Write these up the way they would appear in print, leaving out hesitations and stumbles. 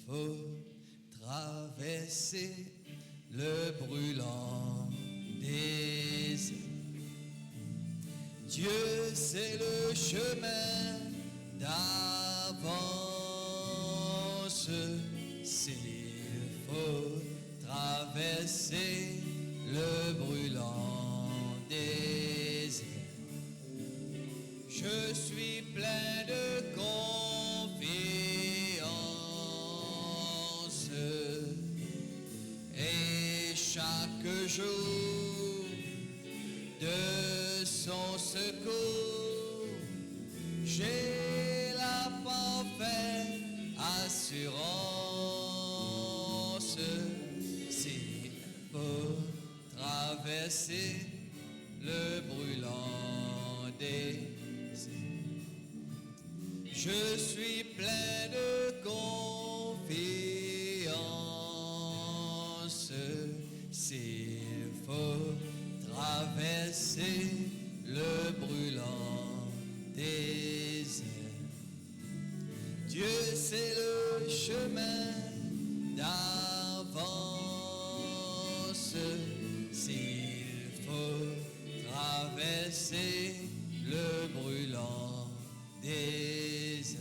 faut traverser le brûlant désert. Dieu, c'est le chemin d'avance. S'il faut traverser le brûlant désert, je suis plein de confiance et chaque jour de son secours, j'ai la parfaite assurance. S'il faut traverser le brûlant désert, je suis plein de confiance. S'il faut traverser le brûlant désert, Dieu c'est le chemin d'avance. S'il faut traverser le brûlant désert,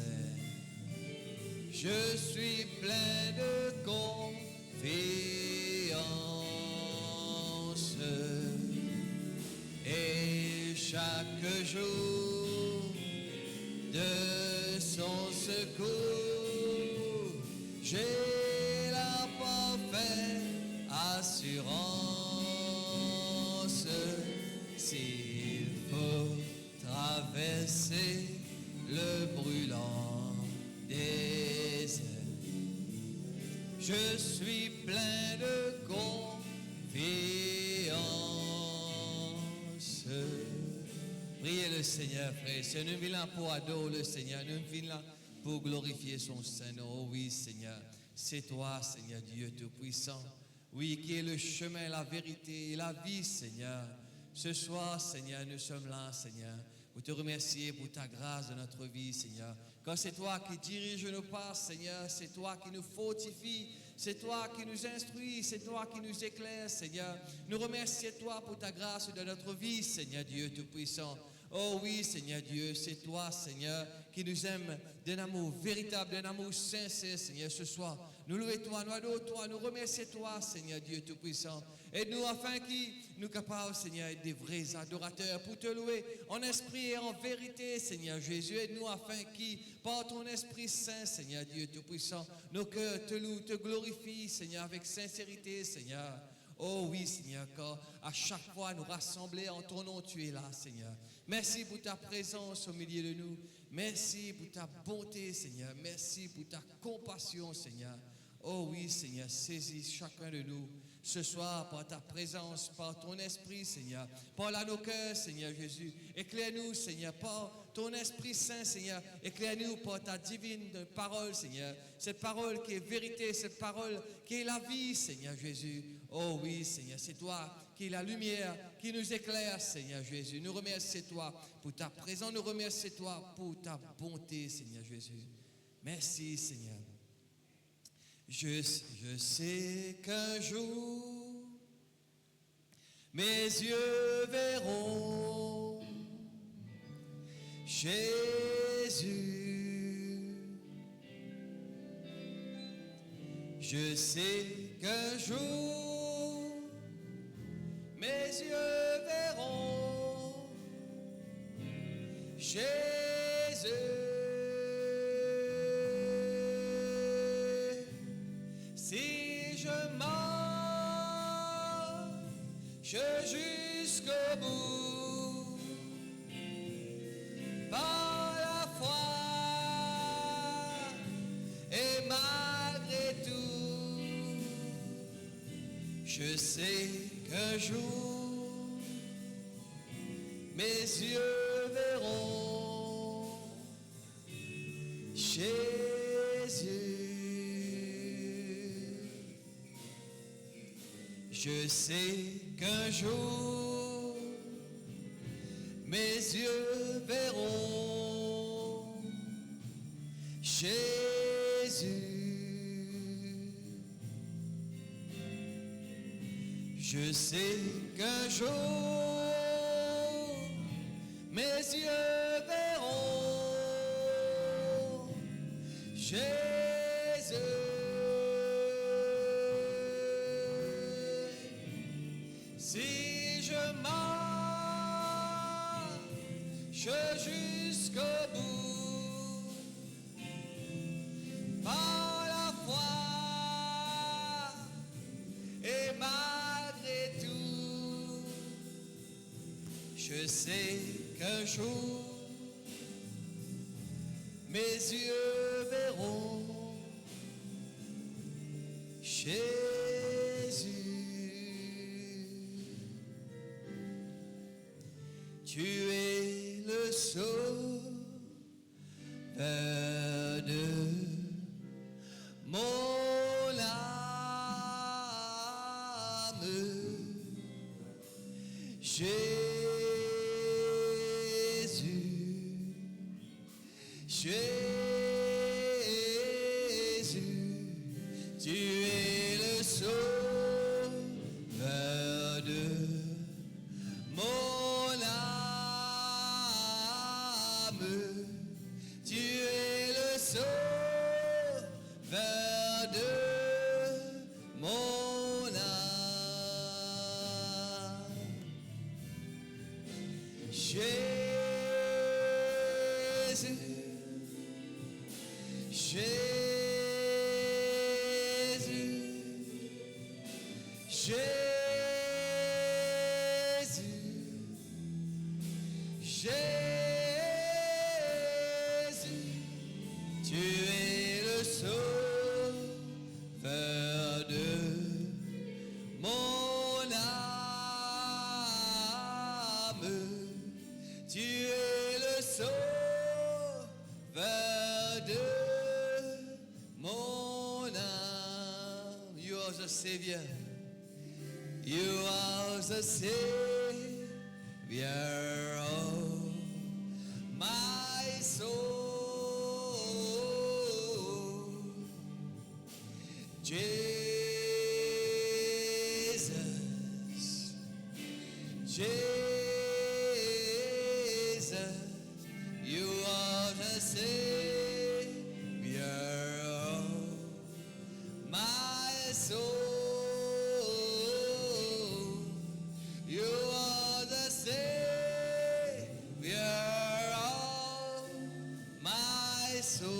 je suis plein de confiance et chaque jour de son secours, j'ai la parfaite assurance. S'il faut traverser le brûlant désert, je suis plein de confiance. Priez le Seigneur, frère. C'est nous venons là pour adorer le Seigneur. Nous venons là pour glorifier son Saint-Nom. Oh oui, Seigneur. C'est toi, Seigneur Dieu Tout-Puissant. Oui, qui est le chemin, la vérité et la vie, Seigneur. Ce soir, Seigneur, nous sommes là, Seigneur, pour te remercier pour ta grâce dans notre vie, Seigneur. Quand c'est toi qui dirige nos pas, Seigneur, c'est toi qui nous fortifie, c'est toi qui nous instruis, c'est toi qui nous éclaire, Seigneur. Nous remercions toi pour ta grâce dans notre vie, Seigneur Dieu Tout-Puissant. Oh oui, Seigneur Dieu, c'est toi, Seigneur, qui nous aime d'un amour véritable, d'un amour sincère, Seigneur, ce soir. Nous louons toi, nous adorons toi, nous remercions toi, Seigneur Dieu Tout-Puissant. Aide-nous afin que nous capables, Seigneur, d'être des vrais adorateurs pour te louer en esprit et en vérité, Seigneur Jésus. Aide-nous afin que, par ton Esprit Saint, Seigneur Dieu Tout-Puissant, nos cœurs te louent, te glorifient, Seigneur, avec sincérité, Seigneur. Oh oui, Seigneur, car à chaque fois nous rassembler en ton nom, tu es là, Seigneur. Merci pour ta présence au milieu de nous. Merci pour ta bonté, Seigneur. Merci pour ta compassion, Seigneur. Oh oui, Seigneur, saisis chacun de nous ce soir par ta présence, par ton esprit, Seigneur. Parle à nos cœurs, Seigneur Jésus. Éclaire-nous, Seigneur, par ton Esprit Saint, Seigneur. Éclaire-nous par ta divine parole, Seigneur. Cette parole qui est vérité, cette parole qui est la vie, Seigneur Jésus. Oh oui, Seigneur, c'est toi qui es la lumière, qui nous éclaire, Seigneur Jésus. Nous remercions toi pour ta présence, nous remercions toi pour ta bonté, Seigneur Jésus. Merci, Seigneur. Je sais qu'un jour, mes yeux verront Jésus. Je sais qu'un jour, mes yeux verront Jésus. Si je marche jusqu'au bout, par la foi, et malgré tout, je sais qu'un jour, mes yeux verront Jésus. Je sais qu'un jour, mes yeux verront Jésus. Je sais qu'un jour, mes yeux verront Jésus. Si je marche jusqu'au bout, par la foi et malgré tout, je sais qu'un jour mes yeux verront Jésus. Tu es le sauveur de mon âme. Jésus, Jésus, tu es le sauveur de mon âme. Tu es le sauveur de mon âme. Jésus, Jésus, Jésus, Jésus, tu es le sauveur de mon âme. Tu es le sauveur de mon âme. You are the Savior. You are the Savior of my soul. Jesus, Jesus, you are the Savior of my soul. You are the Savior of my soul.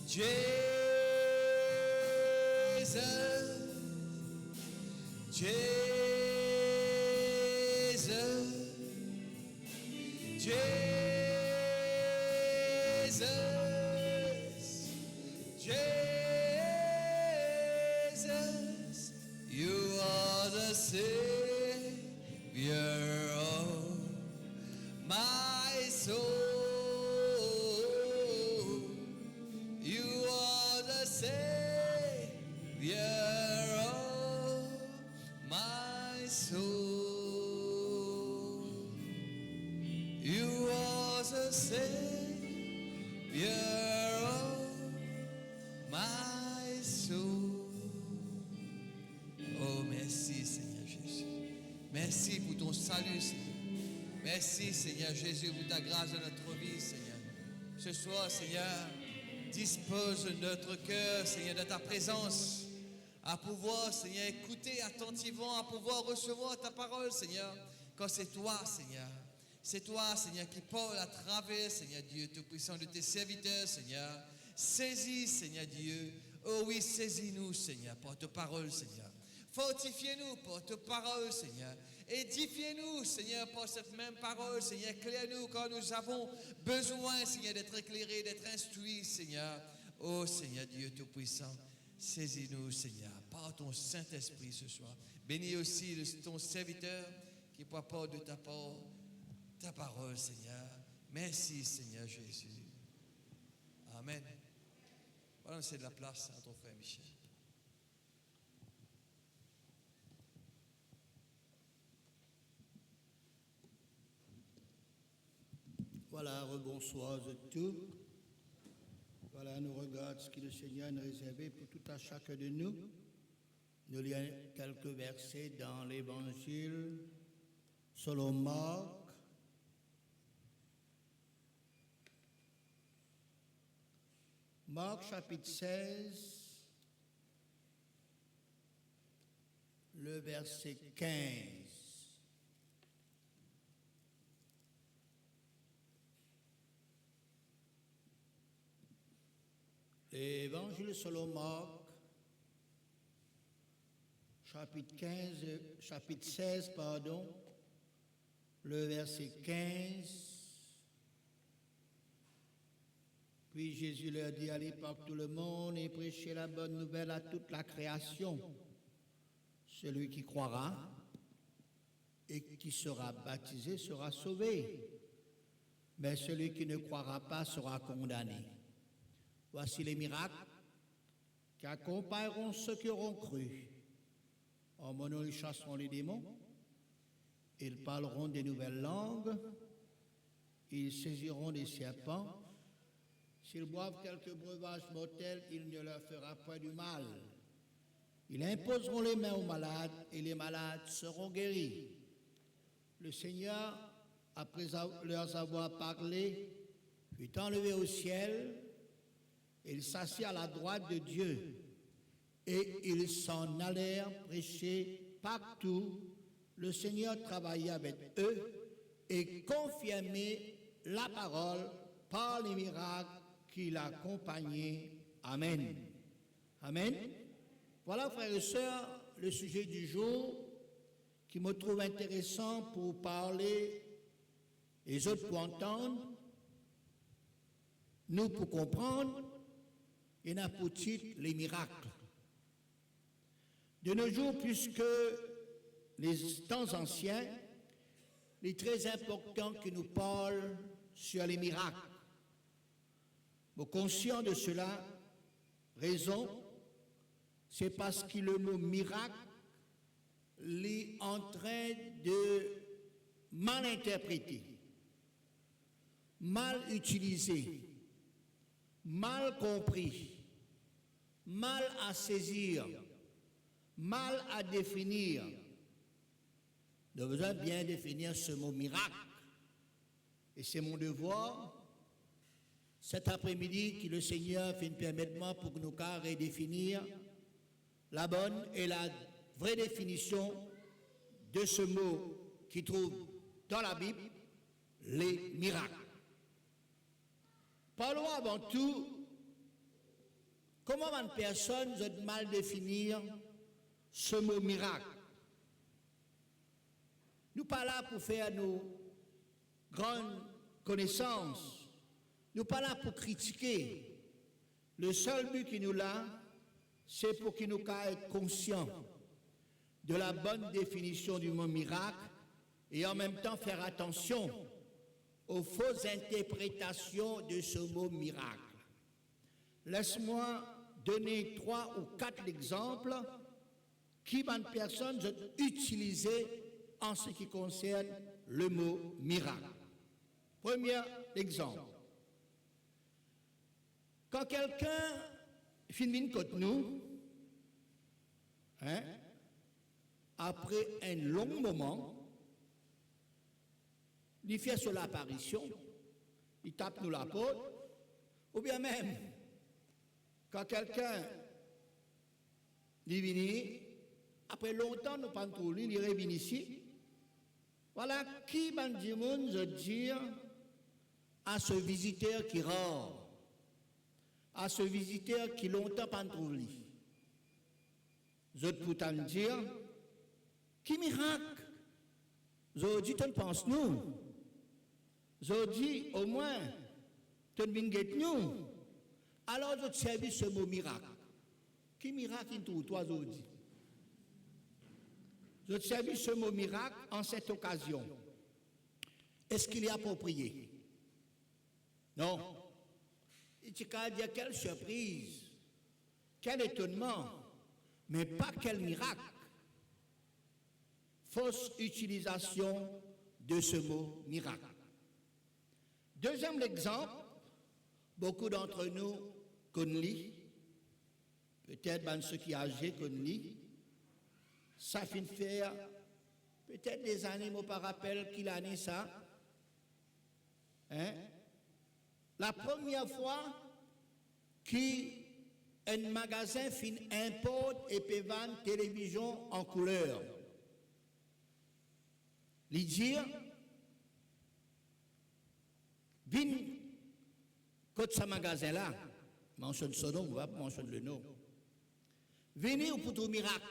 Jesus, Jesus, Jesus, Jesus, you are the Savior of my soul. You are the Savior of my soul. You are the Savior of my soul. Oh, merci Seigneur Jésus. Merci pour ton salut Seigneur. Merci Seigneur Jésus pour ta grâce dans notre vie Seigneur. Ce soir Seigneur, dispose notre cœur Seigneur de ta présence, à pouvoir Seigneur écouter attentivement, à pouvoir recevoir ta parole Seigneur, quand c'est toi Seigneur. C'est toi, Seigneur, qui parle à travers, Seigneur Dieu, Tout-Puissant, de tes serviteurs, Seigneur. Saisis, Seigneur Dieu. Oh oui, saisis-nous, Seigneur, par ta parole, Seigneur. Fortifiez-nous par ta parole, Seigneur. Édifiez-nous, Seigneur, par cette même parole, Seigneur. Éclaire-nous quand nous avons besoin, Seigneur, d'être éclairés, d'être instruits, Seigneur. Oh, Seigneur Dieu Tout-Puissant, saisis-nous, Seigneur, par ton Saint-Esprit ce soir. Bénis aussi ton serviteur qui porte de ta parole, Seigneur. Merci, Seigneur Jésus. Amen. Voilà, c'est de la place à ton frère Michel. Voilà, rebonsoir à tous. Voilà, nous regardons ce que le Seigneur nous a réservé pour tout à chacun de nous. Nous lisons quelques versets dans l'Évangile selon Marc. Marc chapitre 16, le verset 15. L'Évangile selon Marc, chapitre 16, le verset 15. Puis Jésus leur dit, allez par tout le monde et prêchez la bonne nouvelle à toute la création. Celui qui croira et qui sera baptisé sera sauvé, mais celui qui ne croira pas sera condamné. Voici les miracles qui accompagneront ceux qui auront cru. En mon nom, ils chasseront les démons, ils parleront des nouvelles langues, ils saisiront des serpents. S'ils boivent quelques breuvages mortels, il ne leur fera point du mal. Ils imposeront les mains aux malades et les malades seront guéris. Le Seigneur, après leur avoir parlé, fut enlevé au ciel. Ils s'assit à la droite de Dieu et ils s'en allèrent prêcher partout. Le Seigneur travaillait avec eux et confirmait la parole par les miracles qui l'accompagnaient. Amen. Amen. Voilà, frères et sœurs, le sujet du jour qui me trouve intéressant pour parler, les autres pour entendre, nous pour comprendre. Il y en a pour titre les miracles. De nos jours, puisque les temps anciens, il est très important que nous parlions sur les miracles. Nous sommes conscients de cela, raison, c'est parce que le mot miracle est en train de mal interpréter, mal utilisé, mal compris, mal à saisir, mal à définir. Nous avons besoin de bien définir ce mot miracle. Et c'est mon devoir, cet après-midi, que le Seigneur fait permettre pour que nous puissions redéfinir la bonne et la vraie définition de ce mot qui trouve dans la Bible, les miracles. Parlons avant tout, comment une personne peut mal définir ce mot miracle. Nous ne sommes pas là pour faire nos grandes connaissances, nous ne sommes pas là pour critiquer. Le seul but qui nous l'a, c'est pour que nous soyons conscients de la bonne définition du mot miracle et en même temps faire attention aux fausses interprétations de ce mot miracle. Laisse-moi donner 3 ou 4 exemples qui une personne ont utilisé en ce qui concerne le mot miracle. Premier exemple. Quand quelqu'un finit contre nous, après un long moment, il fait sur l'apparition, il tape nous la porte, ou bien même, quand quelqu'un est venu, après longtemps, nous pas trop lui, il revient ici. Voilà qui m'a dit à ce visiteur qui rare, à ce visiteur qui longtemps pas trouvé lui. Je peux t'en dire, qui miracle? Je dis, tu penses nous? Je dis, au moins, tu ne nous. Alors, je te servis ce mot miracle. Qui miracle il trouve, toi, je dis? Je te servis ce mot miracle en cette occasion. Est-ce qu'il est approprié? Non. Et tu peux dire quelle surprise, quel étonnement, mais pas quel miracle. Fausse utilisation de ce mot miracle. Deuxième exemple, beaucoup d'entre nous connaissent, peut-être ben, ceux qui sont âgés connaissent, ça fait faire peut-être des années, je me rappelle qu'il année ça. Hein? La première fois qu'un magasin importe et peut vendre télévision en couleur. Il dit, vin, quand ce magasin-là, mentionne son nom, on va mentionner le nom. Venez pour tout miracle.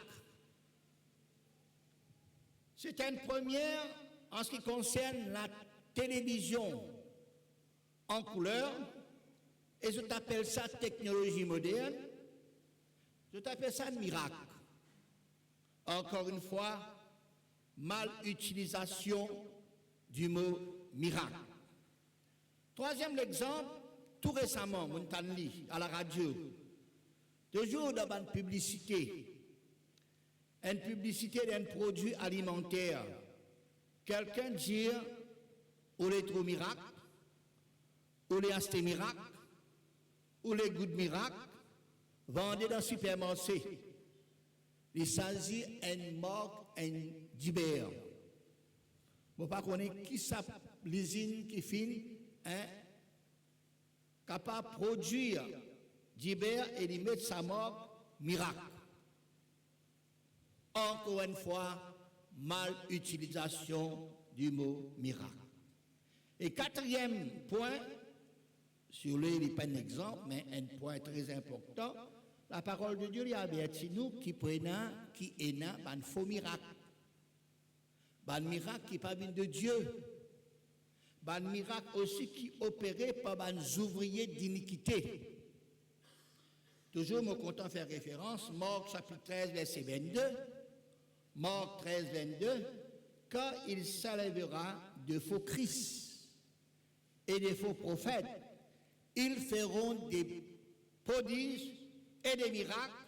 C'est une première en ce qui concerne la télévision en couleur, et je t'appelle ça technologie moderne, je t'appelle ça miracle. Encore une fois, mal utilisation du mot miracle. Troisième exemple, tout récemment, Montanli, à la radio, toujours dans une publicité d'un produit alimentaire. Quelqu'un dit, ou les trous miracles, ou les astés miracles, ou les gouttes miracles, vendés dans le supermarché. Il s'agit d'une marque, un d'Ibère. Je ne sais pas qui ça, l'usine qui finit, capable de produire d'Ibère et de mettre sa marque miracle. Encore une fois, mal utilisation du mot miracle. Et quatrième point, sur lui, il n'est pas un exemple, mais un point très important, la parole de Dieu lui a averti nous qui est un faux miracle. Un miracle qui n'est pas venu de Dieu. Un miracle aussi qui est opéré par des ouvriers d'iniquité. Toujours, me content faire référence, Marc chapitre 13, verset 22. Marc 13, 22, quand il s'élèvera de faux Christ et de faux prophètes, ils feront des prodiges et des miracles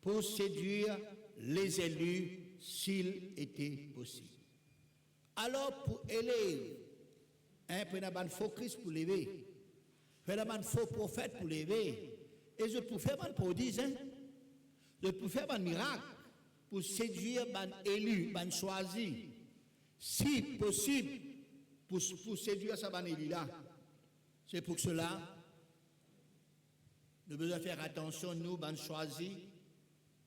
pour séduire les élus s'il était possible. Alors, pour élever, prenez un faux Christ pour l'élever, prenez un faux prophète pour l'élever, et je peux faire un prodige, je peux faire un miracle pour séduire les élus, les choisis, si possible, pour séduire ces élus-là. C'est pour cela, nous devons faire attention, nous, les choisis, il ne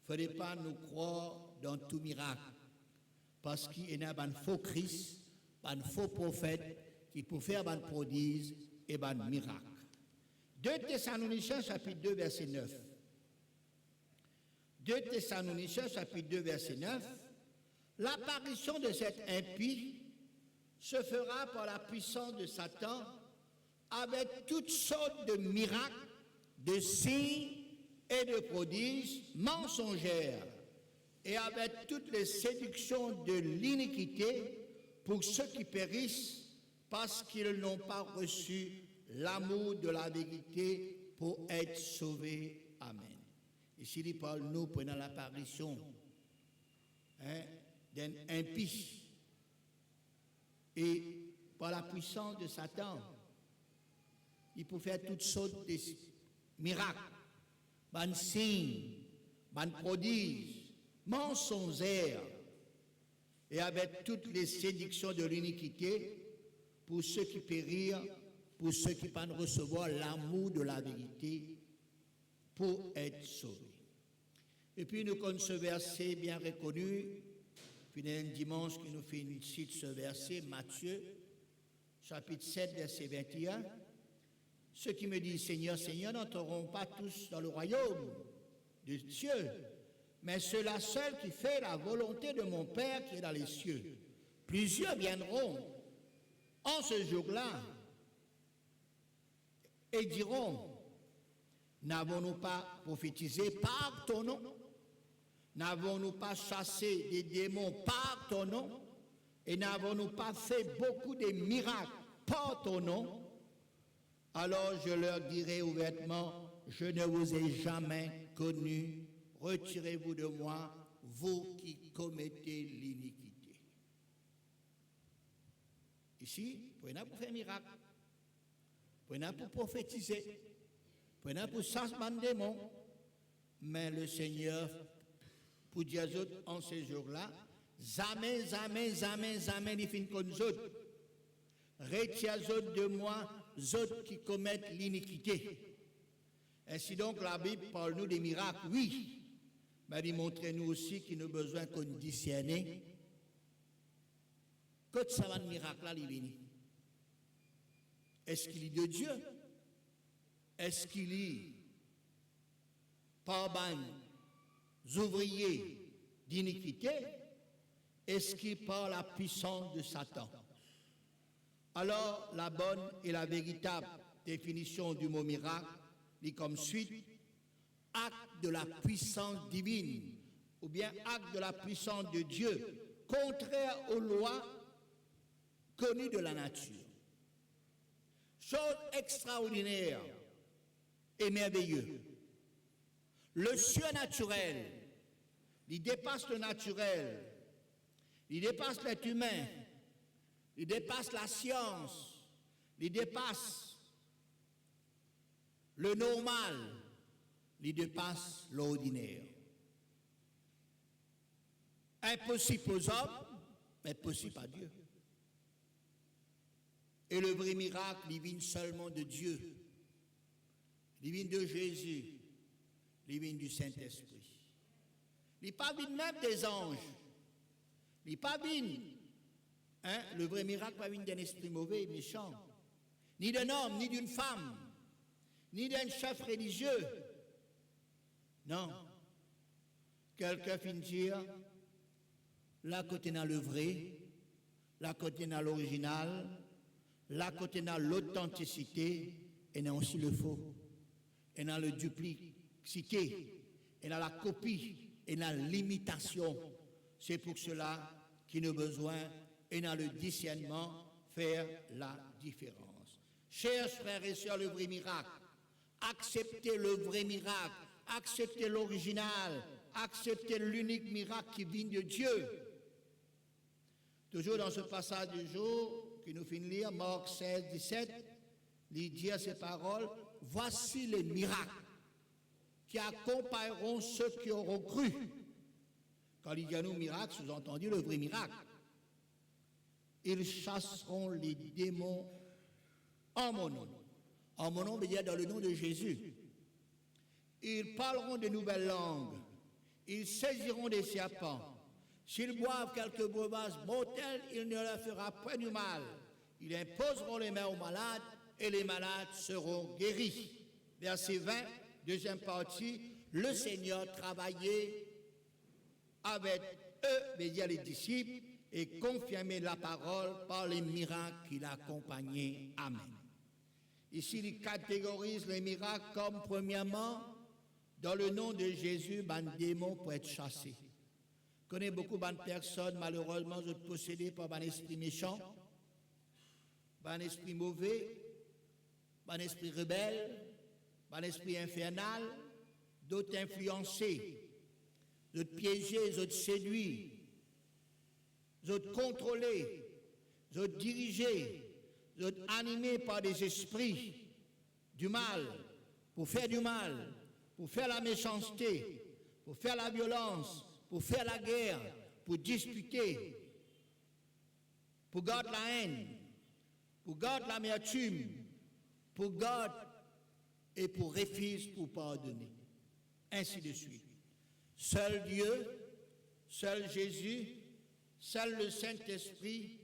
faudrait pas nous croire dans tout miracle, parce qu'il y a un faux Christ, un faux prophète, qui peut faire un prodige et un miracle. 2 Thessaloniciens, chapitre 2, verset 9. 2 Thessaloniciens, chapitre 2, verset 9, l'apparition de cet impie se fera par la puissance de Satan avec toutes sortes de miracles, de signes et de prodiges mensongères et avec toutes les séductions de l'iniquité pour ceux qui périssent parce qu'ils n'ont pas reçu l'amour de la vérité pour être sauvés. Amen. Ici, il parle, nous, pendant l'apparition d'un impie et par la puissance de Satan, il peut faire toutes sortes de miracles, de signes, de prodiges, mensongères, et avec toutes les séductions de l'iniquité pour ceux qui périrent, pour ceux qui ne peuvent recevoir l'amour de la vérité pour être sauvés. Et puis nous connaissons ce verset bien reconnu, puis un dimanche qui nous fait une cite ce verset, Matthieu, chapitre 7, verset 21. Ceux qui me disent Seigneur, Seigneur n'entreront pas tous dans le royaume de Dieu, mais ceux-là seuls qui font la volonté de mon Père qui est dans les cieux. Plusieurs viendront en ce jour-là et diront, n'avons-nous pas prophétisé par ton nom? N'avons-nous pas chassé des démons par ton nom? Et n'avons-nous pas fait beaucoup de miracles par ton nom? Alors je leur dirai ouvertement, je ne vous ai jamais connu, retirez-vous de moi, vous qui commettez l'iniquité. Ici, prenez pour faire miracle, prenez pour prophétiser, Prenez pour ça ce démon. Mais le Seigneur, pour dire aux autres en ces jours-là, jamais, il finit comme nous autres. Retirez-vous de moi, autres qui commettent l'iniquité. Ainsi donc, la Bible parle nous des miracles, oui, mais il montre-nous aussi qu'il a besoin qu'on discerne. Quand ça va de miracle-là, il vient. Est-ce qu'il est de Dieu? Est-ce qu'il est par des ouvriers d'iniquité? Est-ce qu'il est par la puissance de Satan? Alors, la bonne et la véritable définition du mot miracle est comme suit: acte de la puissance divine, ou bien acte de la puissance de Dieu, contraire aux lois connues de la nature. Chose extraordinaire et merveilleuse. Le surnaturel, il dépasse le naturel, il dépasse l'être humain, il dépasse la science, il dépasse le normal, il dépasse l'ordinaire. Impossible aux hommes, mais possible à Dieu. Et le vrai miracle, il vient seulement de Dieu. Il vient de Jésus. Il vient du Saint-Esprit. Il n'est pas vient même des anges. Il n'est pas vient. Le vrai miracle pas vient d'un esprit mauvais et méchant. Ni d'un homme, ni d'une femme, ni d'un chef religieux. Non. Quelqu'un finit dire, là côté dans le vrai, là côté dans l'original, là côté dans l'authenticité, et dans aussi le faux, et dans le duplicité, et dans la copie, et dans l'imitation. C'est pour cela qu'il a besoin, et dans le discernement, faire la différence. Chers frères et sœurs, le vrai miracle, acceptez le vrai miracle, acceptez l'original, acceptez l'unique miracle qui vient de Dieu. Toujours dans ce passage du jour, qui nous finit de lire, Marc 16, 17, il dit à ces paroles: voici les miracles qui accompagneront ceux qui auront cru. Quand il dit à nous miracle, sous-entendu le vrai miracle. Ils chasseront les démons en mon nom. En mon nom veut dire dans le nom de Jésus. Ils parleront de nouvelles langues. Ils saisiront des serpents. S'ils boivent quelques breuvages mortelles, il ne leur fera point du mal. Ils imposeront les mains aux malades et les malades seront guéris. Verset 20, deuxième partie, le Seigneur travaillait avec eux, c'est-à-dire les disciples, et confirmait la parole par les miracles qui l'accompagnaient. Amen. Ici, il catégorise les miracles comme, premièrement, dans le nom de Jésus, les démons pour être chassés. Je connais beaucoup de personnes, malheureusement, possédées par un esprit méchant, un esprit mauvais, un esprit rebelle, un esprit infernal, d'autres influencés, d'autres piégés, d'autres séduits, d'autres contrôlés, d'autres dirigés, d'autres animés par des esprits du mal, pour faire du mal, pour faire la méchanceté, pour faire la violence, pour faire la guerre, pour disputer, pour garder la haine, pour garder l'amertume, pour garder et pour refuser pour pardonner. Ainsi de suite. Seul Dieu, seul Jésus, seul le Saint-Esprit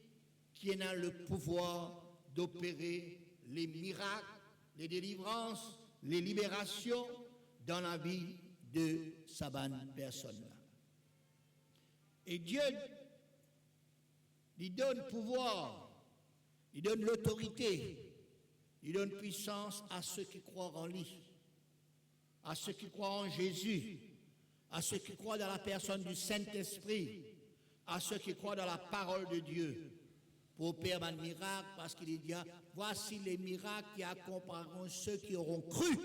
qui a le pouvoir d'opérer les miracles, les délivrances, les libérations dans la vie de sa bonne personne. Et Dieu, il donne pouvoir, il donne l'autorité, il donne puissance à ceux qui croient en lui, à ceux qui croient en Jésus, à ceux qui croient dans la personne du Saint-Esprit, à ceux qui croient dans la parole de Dieu, pour opérer un miracle, parce qu'il dit, voici les miracles qui accompagneront ceux qui auront cru.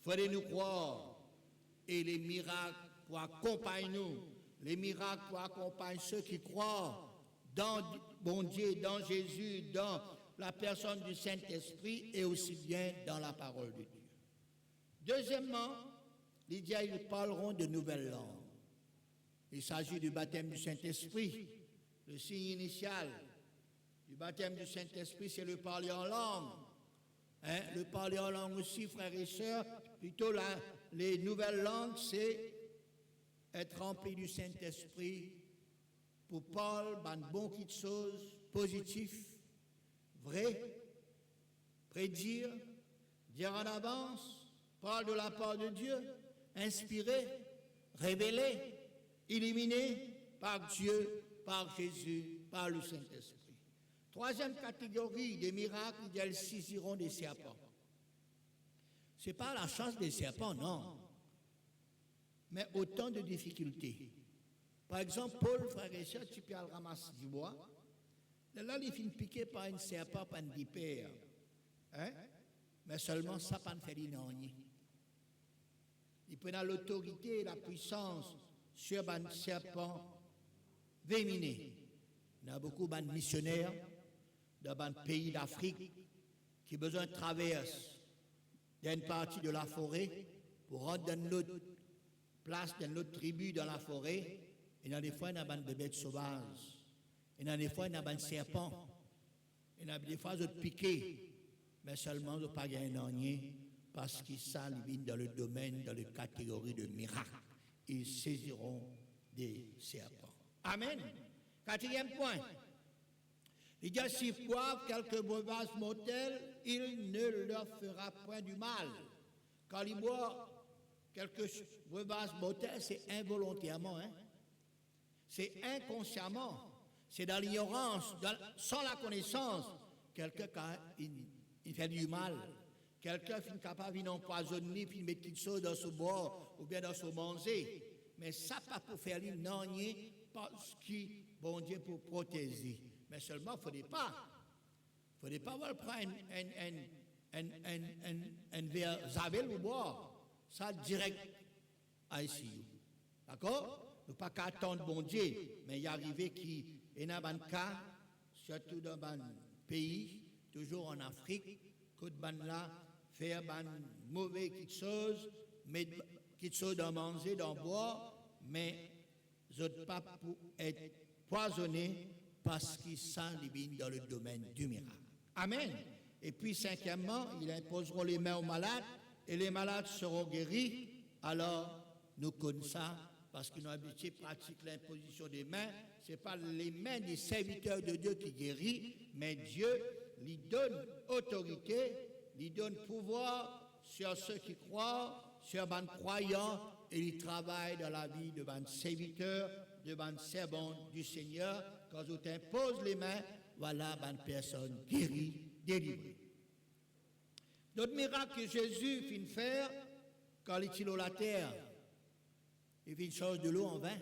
Fallait-nous croire, et les miracles pour accompagner nous, les miracles pour accompagner ceux qui croient dans bon Dieu, dans Jésus, dans la personne du Saint-Esprit et aussi bien dans la parole de Dieu. Deuxièmement, ils parleront de nouvelles langues. Il s'agit du baptême du Saint-Esprit. Le signe initial du baptême du Saint-Esprit, c'est le parler en langue. Le parler en langue aussi, frères et sœurs, plutôt les nouvelles langues, c'est être rempli du Saint-Esprit pour parler de bon petites choses positives, vraies, prédire, dire en avance, parler de la part de Dieu, inspirer, révéler, illuminer par Dieu, par Jésus, par le Saint-Esprit. Troisième catégorie des miracles, ils saisiront des serpents. Ce n'est pas la chasse des serpents, non. Mais autant de difficultés. Par exemple, Paul, frère et sœur, tu peux aller ramasser du bois. Là, il finit piqué par un serpent, par une vipère. Mais seulement ça, pas faire l'inornie. Il prend l'autorité et la puissance sur un serpent véminé. Il y a beaucoup de missionnaires dans un pays d'Afrique qui ont besoin de traverser d'une partie de la forêt pour rentrer dans une autre place, dans une autre tribu dans la forêt. Et dans des fois, il y a des bêtes sauvages. Et dans des fois, il y a des serpents. Et dans des fois, ils ont piqué. Mais seulement, ils n'ont pas gagné un parce qu'ils s'alignent dans le domaine, dans les catégories de miracles. Ils saisiront des serpents. Amen. Quatrième point. Les gars, s'ils boivent quelques breuvages mortels, il ne leur fera point du mal. Quand ils boivent quelques breuvages mortels, c'est involontairement, c'est inconsciemment, c'est dans l'ignorance, sans la connaissance. Quelqu'un il fait du mal. Quelqu'un qui est capable d'empoisonner, puis mettre quelque chose dans ce bois ou bien dans ce manger. Mais ça, pas pour faire l'inornie, parce que bon Dieu pour protéger. Mais seulement, il ne faudrait pas prendre un verre Zavel ou boire. Ça, direct à ici. D'accord? Nous ne pouvons pas attendre bon Dieu, mais il y a arrivé qu'il y a un cas, surtout dans un pays, toujours en Afrique, que de là, faire des mauvaises choses, mettre quelque chose à manger, d'en boire, mais ils n'ont pas pour être poisonnés parce qu'ils s'enlèvent dans le domaine du miracle. Amen. Et puis, cinquièmement, ils imposeront les mains aux malades et les malades seront guéris. Alors, nous connaissons ça parce qu'ils ont habitué pratiquer l'imposition des mains. Ce n'est pas les mains des serviteurs de Dieu qui guérissent, mais Dieu lui donne autorité, lui donne pouvoir sur ceux qui croient, sur les croyants, et il travaille dans la vie de les serviteurs, de les servants du Seigneur. Quand on t'impose les mains, voilà une personne guérie, délivrée. D'autres miracles que Jésus fit faire quand il était sur la terre, il fit changer de l'eau en vin.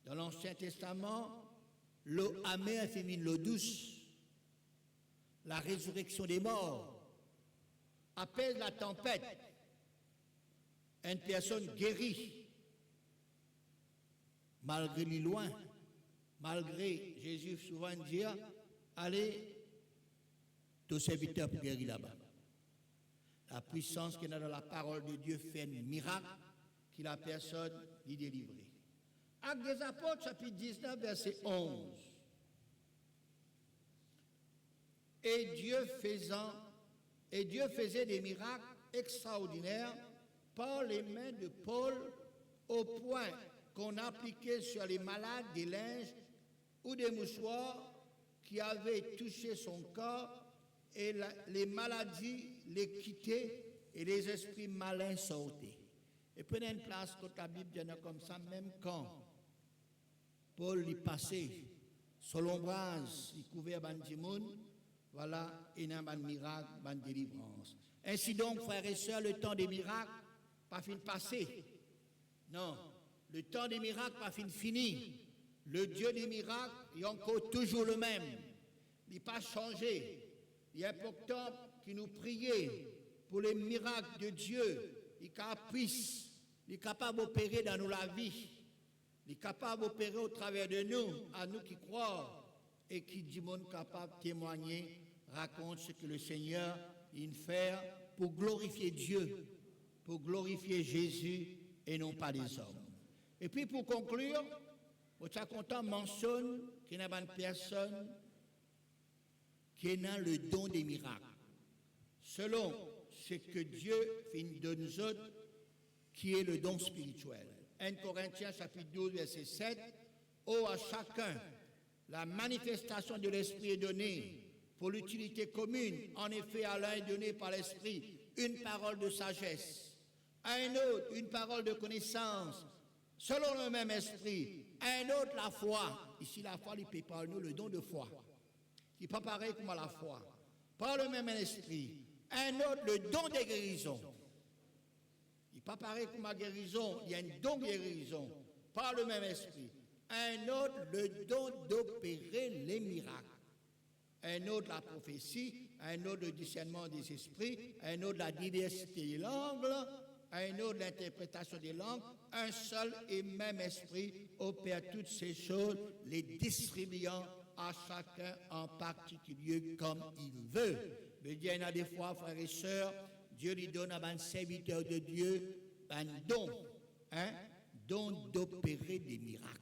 Dans l'Ancien Testament, l'eau amère fait de l'eau douce. La résurrection des morts apaise la tempête. Une personne guérie, malgré les loin, malgré Jésus souvent dire, allez, tous serviteurs pour guérir là-bas. La puissance qu'il y a dans la parole de Dieu fait un miracle qui la personne est délivrée. Actes des Apôtres, chapitre 19, verset 11. Et Dieu faisait des miracles extraordinaires par les mains de Paul, au point qu'on appliquait sur les malades des linges ou des mouchoirs qui avaient touché son corps, et les maladies les quittaient et les esprits malins sortaient. Et prenez une place quand la Bible dit comme ça, même quand Paul y passait, sur l'ombrage, il couvrait Bandimoun, voilà, il y a un miracle, une délivrance. Ainsi donc, frères et sœurs, le temps des miracles, pas fini de passer. Non, le temps des miracles, pas fini. Le Dieu des miracles est encore toujours le même. Il n'a pas changé. Il est important qu'il nous prions pour les miracles de Dieu. Il est capable d'opérer dans nous la vie. Il est capable d'opérer au travers de nous, à nous qui croyons, et qui dit monde capable de témoigner, raconte ce que le Seigneur il faire pour glorifier Dieu, pour glorifier Jésus et non pas les hommes. Et puis pour conclure, votre content mentionne qu'il n'y a pas de personne qui a le don des miracles. Selon ce que Dieu fait de nous autres, qui est le don spirituel. 1 Corinthiens chapitre 12, verset 7, « Ô à chacun, la manifestation de l'Esprit est donnée pour l'utilité commune. En effet, à l'un est donné par l'Esprit une parole de sagesse, à un autre une parole de connaissance, selon le même Esprit, à un autre la foi. » Ici, la foi, il peut parler nous le don de foi, qui n'est pas pareil comme la foi. Par le même Esprit, un autre le don de guérison. Il n'est pas pareil comme la guérison, il y a un don de guérison, par le même Esprit. Un autre le don d'opérer les miracles. Un autre la prophétie, un autre le discernement des esprits, un autre la diversité des langues, un autre l'interprétation des langues. Un seul et même Esprit opère toutes ces choses, les distribuant à chacun en particulier comme il veut. Mais il y en a des fois, frères et sœurs, Dieu lui donne à un serviteur de Dieu un don, don d'opérer des miracles.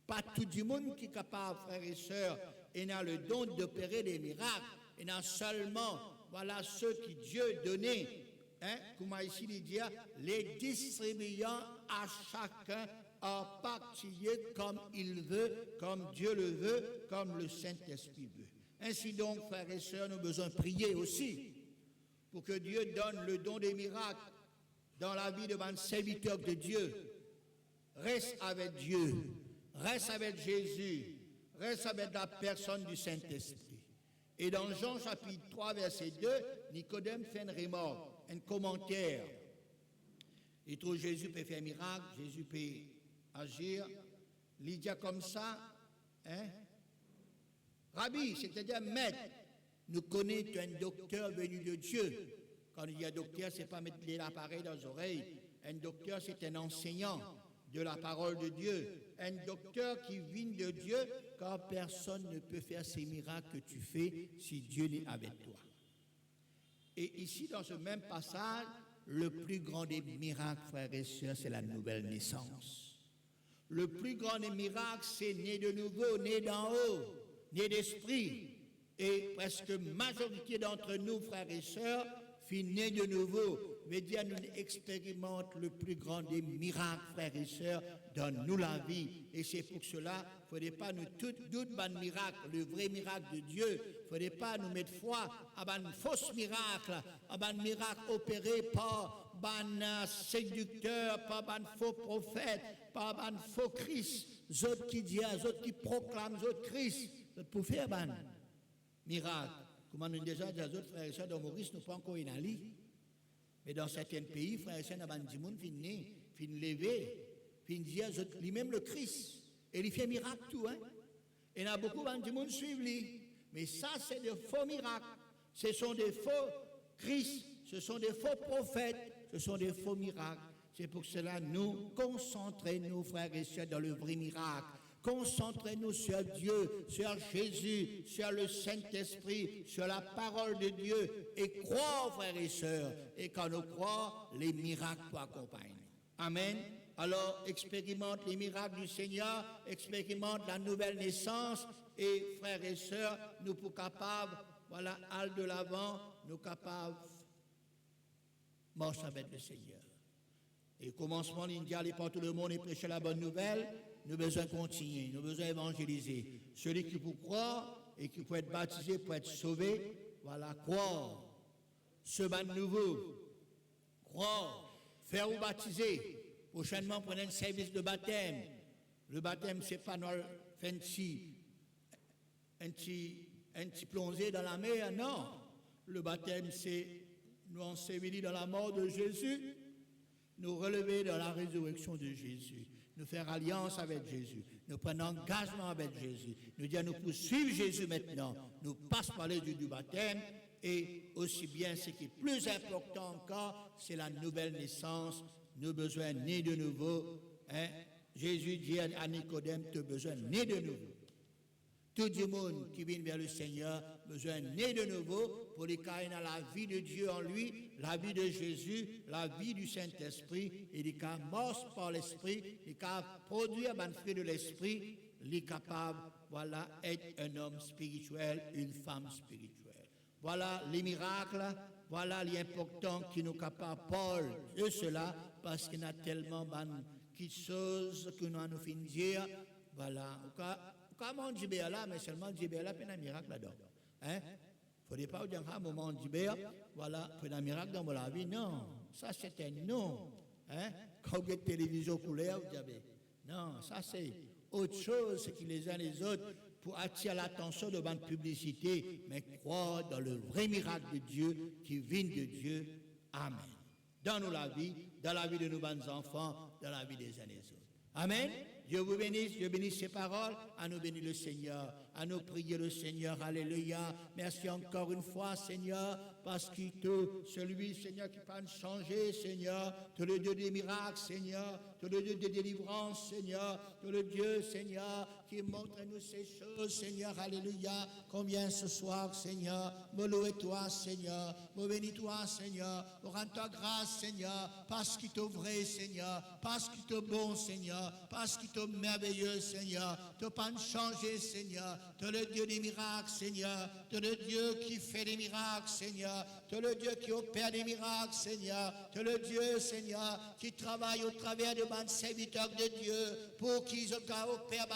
Pas tout le monde qui est capable, frères et sœurs, et a le don d'opérer des miracles. Et non seulement, voilà ceux qui Dieu donnait, comment ici il dit, les distribuant à chacun en particulier comme il veut, comme Dieu le veut, comme le Saint-Esprit veut. Ainsi donc, frères et sœurs, nous avons besoin de prier aussi pour que Dieu donne le don des miracles dans la vie de mon serviteur de Dieu. Reste avec Dieu, reste avec Jésus, reste avec la personne du Saint-Esprit. Et dans Jean chapitre 3, verset 2, Nicodème fait une remarque, un commentaire. Il trouve Jésus peut faire un miracle, Jésus peut agir. Il dit comme ça, Rabbi, c'est-à-dire maître, nous connaissons un docteur venu de Dieu. Quand il y a docteur, ce n'est pas mettre l'appareil dans les oreilles. Un docteur, c'est un enseignant de la parole de Dieu. Un docteur qui vient de Dieu, car personne ne peut faire ces miracles que tu fais si Dieu n'est avec toi. Et ici, dans ce même passage, le plus grand des miracles, frères et sœurs, c'est la nouvelle naissance. Le plus grand des miracles, c'est né de nouveau, né d'en haut, né d'esprit. Et presque majorité d'entre nous, frères et sœurs, nés de nouveau. Mais Dieu nous expérimente le plus grand des miracles, frères et sœurs, donne-nous la vie. Et c'est pour cela qu'il ne faudrait pas nous doute ban miracle, le vrai miracle de Dieu. Il ne faudrait pas nous mettre foi à un faux miracle, à un miracle opéré par un séducteur, par un faux prophète, par un faux Christ. Autres qui disent, autres qui proclament, autres Christ, pour faire un miracle. Comme nous déjà dit, les autres frères et sœurs de Maurice, nous pas encore une allie. Mais dans certains pays, frères et sœurs, nous avons dit, fin lever, fin dire, lui-même le Christ. Et il fait miracle tout, Et il y a beaucoup de monde qui suivent lui. Mais ça, c'est des faux miracles. Ce sont des faux Christ, ce sont des faux prophètes, ce sont des faux miracles. C'est pour cela nous concentrons, frères et sœurs, dans le vrai miracle. Concentrez-nous sur Dieu, sur Jésus, sur le Saint-Esprit, sur la parole de Dieu et croire, frères et sœurs. Et quand nous croyons, les miracles nous accompagnent. Amen. Alors, expérimente les miracles du Seigneur, expérimente la nouvelle naissance et, frères et sœurs, nous sommes capables, voilà, aller de l'avant, nous capables de marcher avec le Seigneur. Et au commencement, il dit aller par tout le monde et prêcher la bonne nouvelle. Nous avons besoin de continuer, nous avons besoin d'évangéliser. Celui qui peut croire et qui peut être baptisé, peut être sauvé, voilà, croire. Ce ban nouveau, croire, faire ou baptiser. Prochainement, prenez un service de baptême. Le baptême, ce n'est pas nous faire un petit plongé dans la mer, non. Le baptême, c'est nous ensevelir dans la mort de Jésus, nous relever dans la résurrection de Jésus. Nous faire alliance avec Jésus, nous prendre engagement avec Jésus, nous dire nous poursuivre Jésus maintenant, nous passons par les du baptême et aussi bien ce qui est plus important encore, c'est la nouvelle naissance, nous avons besoin de naître de nouveau. Jésus dit à Nicodème, tu as besoin de naître de nouveau. Tout le monde qui vient vers le Seigneur besoin de naître de nouveau pour les cas dans la vie de Dieu en lui, la vie de Jésus, la vie du Saint-Esprit, et les cas morts par l'Esprit, les cas produire un fruit de l'Esprit, les capables, voilà, être un homme spirituel, une femme spirituelle. Voilà les miracles, voilà les importants qui nous capables, Paul, de cela, parce qu'il y a tellement de choses que nous nous finissons dire, voilà, comment on dit là, mais seulement dit là, puis il y a un miracle là-dedans. Hein? Il ne faut pas dire un moment dit voilà, puis il y a un miracle dans la vie, non, ça c'est un non. Hein? Quand vous avez télévision couleur, vous dites, non, ça c'est autre chose que les uns les autres, pour attirer l'attention de votre publicité, mais croire dans le vrai miracle de Dieu qui vient de Dieu. Amen. Dans nous la vie de nos bons enfants, dans la vie des uns et des autres. Amen. Dieu vous bénisse, Dieu bénisse ses paroles, à nous bénir le Seigneur, à nous prier le Seigneur, alléluia. Merci encore une fois, Seigneur, parce que celui, Seigneur, qui peut changer, Seigneur, tu es le Dieu des miracles, Seigneur, tu es le Dieu des délivrances, Seigneur, tu es le Dieu, Seigneur, qui montre-nous ces choses, Seigneur, alléluia. Combien ce soir, Seigneur, me louez-toi, Seigneur, me bénis-toi, Seigneur, me rends-toi grâce, Seigneur, parce qu'il est vrai, Seigneur, parce qu'il est bon, Seigneur, parce qu'il est merveilleux, Seigneur, tu n'as pas changé, Seigneur, tu es le Dieu des miracles, Seigneur, tu es le Dieu qui fait des miracles, Seigneur, tu es le Dieu qui opère des miracles, Seigneur, tu es le Dieu, Seigneur, qui travaille au travers de bons serviteurs de Dieu, pour qu'ils opèrent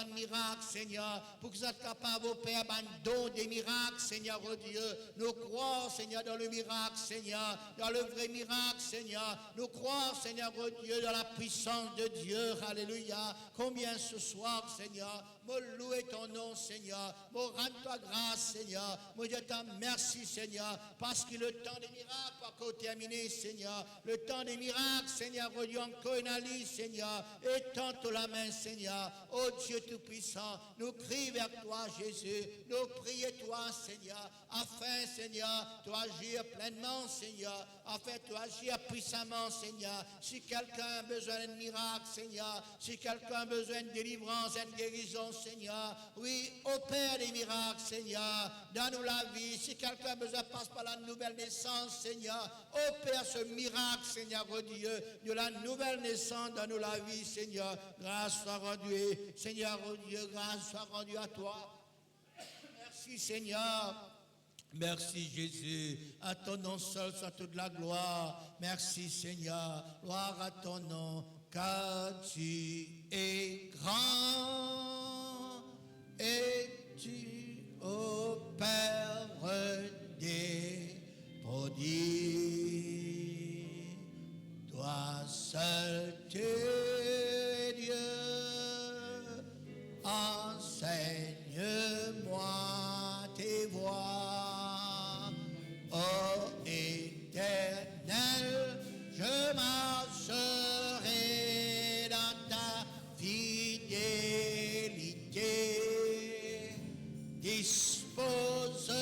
des miracles, Seigneur, pour qu'ils soient capables d'opérer des dons des miracles, Seigneur, oh Dieu, nous croyons, Seigneur, dans le miracle, Seigneur, dans le vrai miracle, Seigneur, nous croyons, Seigneur, oh Dieu, dans la puissance de Dieu, alléluia. Combien ce soir, Seigneur, me louer ton nom, Seigneur, me rends-toi grâce, Seigneur, me dire merci, Seigneur, parce que le temps des miracles n'a pas terminé, Seigneur, le temps des miracles, Seigneur, oh Dieu, encore une alliée, Seigneur, étends la main, Seigneur, oh Dieu Tout-Puissant, nous crions vers toi, Jésus, nous prions toi, Seigneur, afin, Seigneur, tu agir pleinement, Seigneur, afin tu agir puissamment, Seigneur, si quelqu'un a besoin d'un miracle, Seigneur, si quelqu'un a besoin de délivrance, de guérison, Seigneur, oui, opère des miracles, Seigneur, dans nous la vie, si quelqu'un a besoin de passer par la nouvelle naissance, Seigneur, opère ce miracle, Seigneur, oh Dieu, de la nouvelle naissance dans nous la vie, Seigneur, grâce soit rendue, Seigneur, oh Dieu, grâce soit rendue à toi. Merci, Seigneur. Merci Jésus, à ton nom seul soit toute la gloire. Merci Seigneur, gloire à ton nom, car tu es grand et tu opères des prodiges. Toi seul tu es Dieu, enseigne-moi tes voies. Ô Éternel, je marcherai dans ta fidélité. Dispose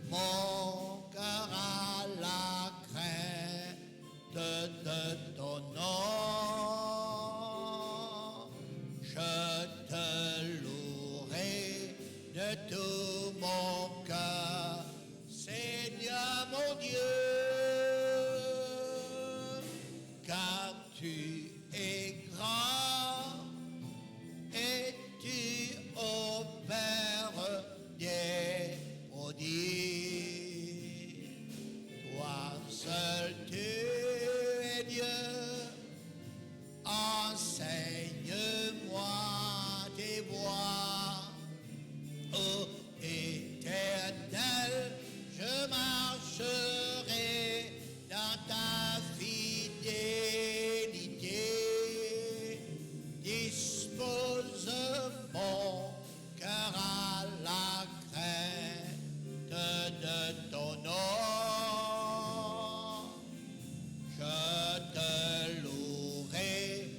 mon cœur à la crainte de ton nom. Je te louerai de tout mon cœur, Seigneur mon Dieu, car tu es grand et tu opères des prodiges. Toi seul tu es Dieu, enseigne-moi tes voies. Ô Éternel, je marcherai dans ta fidélité. Dispose mon cœur à la crainte de ton nom. Je te louerai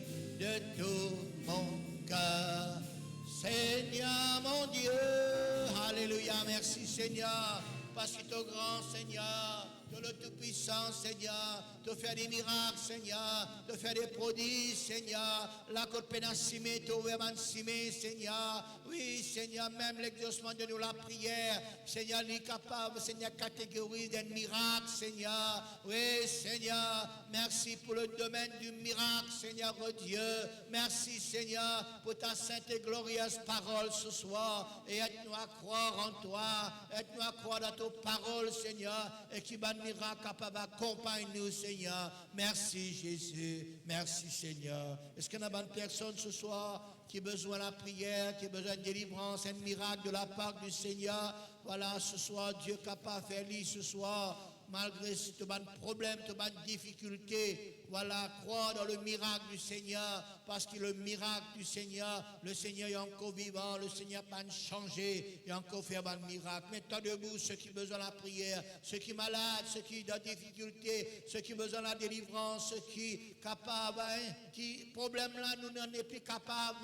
de tout mon cœur, Seigneur mon Dieu. Alléluia, merci Seigneur, parce que tu es grand, Seigneur, tu toi le Tout-Puissant, Seigneur, te faire des miracles, Seigneur, te faire des prodiges, Seigneur, la côte pénassime, te ouvermansime, Seigneur, oui, Seigneur, même l'exaucement de nous, la prière, Seigneur, il est capable, Seigneur, catégorie d'un miracle, Seigneur, oui, Seigneur, merci pour le domaine du miracle, Seigneur, oh Dieu, merci, Seigneur, pour ta sainte et glorieuse parole ce soir, et aide-nous à croire en toi, aide-nous à croire dans ta parole, Seigneur, et qui va miracle capable accompagne-nous, Seigneur. Merci, Jésus. Merci, Seigneur. Est-ce qu'il y a une personne ce soir qui a besoin de la prière, qui a besoin de délivrance, un miracle de la part du Seigneur? Voilà, ce soir, Dieu est capable de faire lui ce soir. Malgré ce problème, ce difficulté, voilà, croire dans le miracle du Seigneur, parce que le miracle du Seigneur, le Seigneur est encore vivant, le Seigneur n'a pas changé, il a encore fait un miracle. Mettons debout ceux qui ont besoin de la prière, ceux qui sont malades, ceux qui ont des difficultés, ceux qui ont besoin de la délivrance, ceux qui sont capables, qui, problème là, nous n'en sommes plus capables,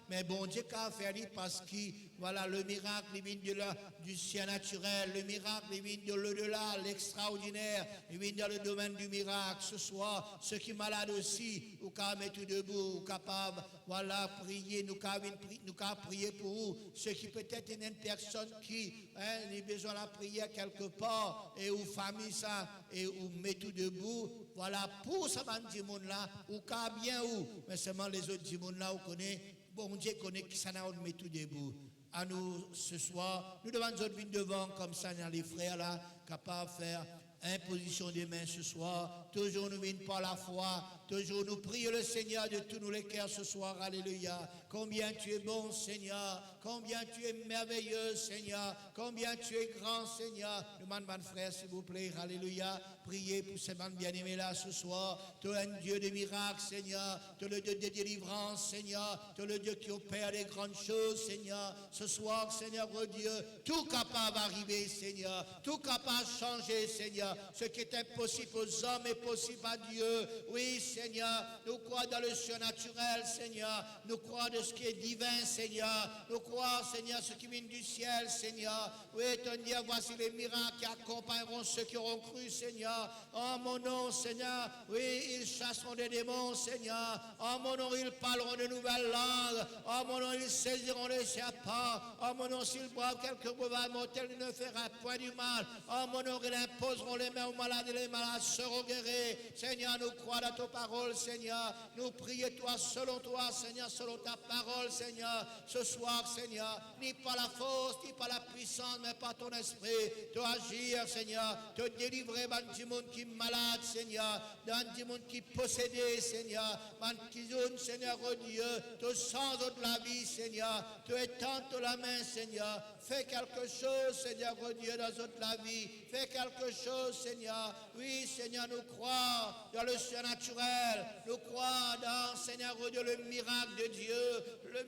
mais bon Dieu qu'a fait parce que, voilà, le miracle, il vient du ciel naturel, le miracle, il vient de l'au-delà, l'extraordinaire, il vient dans le domaine du miracle. Ce soir, ceux qui sont malades aussi, ou qui mettent tout debout, ou capables, voilà, prier, nous qu'à prier pour vous. Ceux qui peut-être une personne qui a besoin de la prière quelque part, et ou famille ça, et ou met tout debout, voilà, pour ce monde là, ou qu'à bien ou, mais seulement les autres monde là, vous connaissez, bon Dieu connaît qui ça n'a pas met tout debout. À nous ce soir, nous devons nous venir devant comme ça, les frères là, capables de faire imposition des mains ce soir. Toujours nous venons par la foi, toujours nous prions le Seigneur de tous nos les cœurs ce soir. Alléluia. Combien tu es bon, Seigneur. Combien tu es merveilleux, Seigneur. Combien tu es grand, Seigneur. Demande, mon frère, s'il vous plaît. Alléluia. Priez pour ces bien-aimés là ce soir. Tu es un Dieu de miracles, Seigneur. Tu es le Dieu de délivrance, Seigneur. Tu es le Dieu qui opère des grandes choses, Seigneur. Ce soir, Seigneur, oh Dieu, tout capable d'arriver, Seigneur. Tout capable de changer, Seigneur. Ce qui est impossible aux hommes est possible à Dieu. Oui, Seigneur, nous croyons dans le surnaturel, Seigneur. Nous croyons de ce qui est divin, Seigneur. Nous croyons, Seigneur, ce qui vient du ciel, Seigneur. Oui, ton Dieu, voici les miracles qui accompagneront ceux qui auront cru, Seigneur. En mon nom, Seigneur, oui, ils chasseront des démons, Seigneur. En mon nom, ils parleront de nouvelles langues. En mon nom, ils saisiront les serpents. En mon nom, s'ils boivent quelques breuvages mortels, ils ne feront point du mal. En mon nom, ils imposeront les mains aux malades et les malades seront guéris. Seigneur, nous croyons dans ta parole, Seigneur. Nous prions toi, selon Seigneur, selon ta parole, Seigneur. Ce soir, Seigneur, ni par la force, ni par la puissance, mais par ton esprit, te agir, Seigneur, te délivrer, man, du monde qui est malade, Seigneur, dans du monde qui est possédé, Seigneur, man, qui zone, Seigneur, oh Dieu, te sans de la vie, Seigneur, te étends la main, Seigneur, fais quelque chose, Seigneur, oh Dieu, dans toute la vie, fais quelque chose, Seigneur, oui, Seigneur, nous croyons dans le surnaturel, nous croyons dans, Seigneur, oh Dieu, le miracle de Dieu, le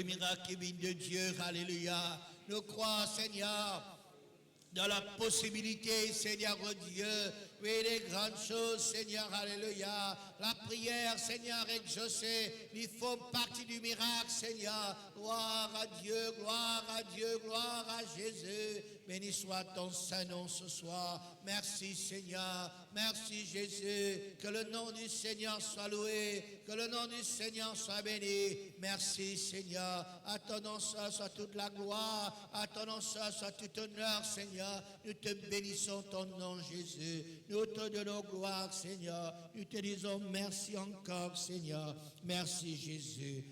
miracle qui vient de Dieu, alléluia, nous croyons, Seigneur, dans la possibilité, Seigneur, oh Dieu, oui, les grandes choses, Seigneur, alléluia. La prière, Seigneur, exaucée, ils font partie du miracle, Seigneur. Gloire à Dieu, gloire à Dieu, gloire à Jésus. Béni soit ton Saint-Nom ce soir. Merci, Seigneur. Merci, Jésus. Que le nom du Seigneur soit loué. Que le nom du Seigneur soit béni. Merci, Seigneur. À ton nom soit toute la gloire. À ton nom soit tout honneur, Seigneur. Nous te bénissons ton nom, Jésus. Nous te donnons gloire, Seigneur. Nous te disons merci encore, Seigneur. Merci, Jésus.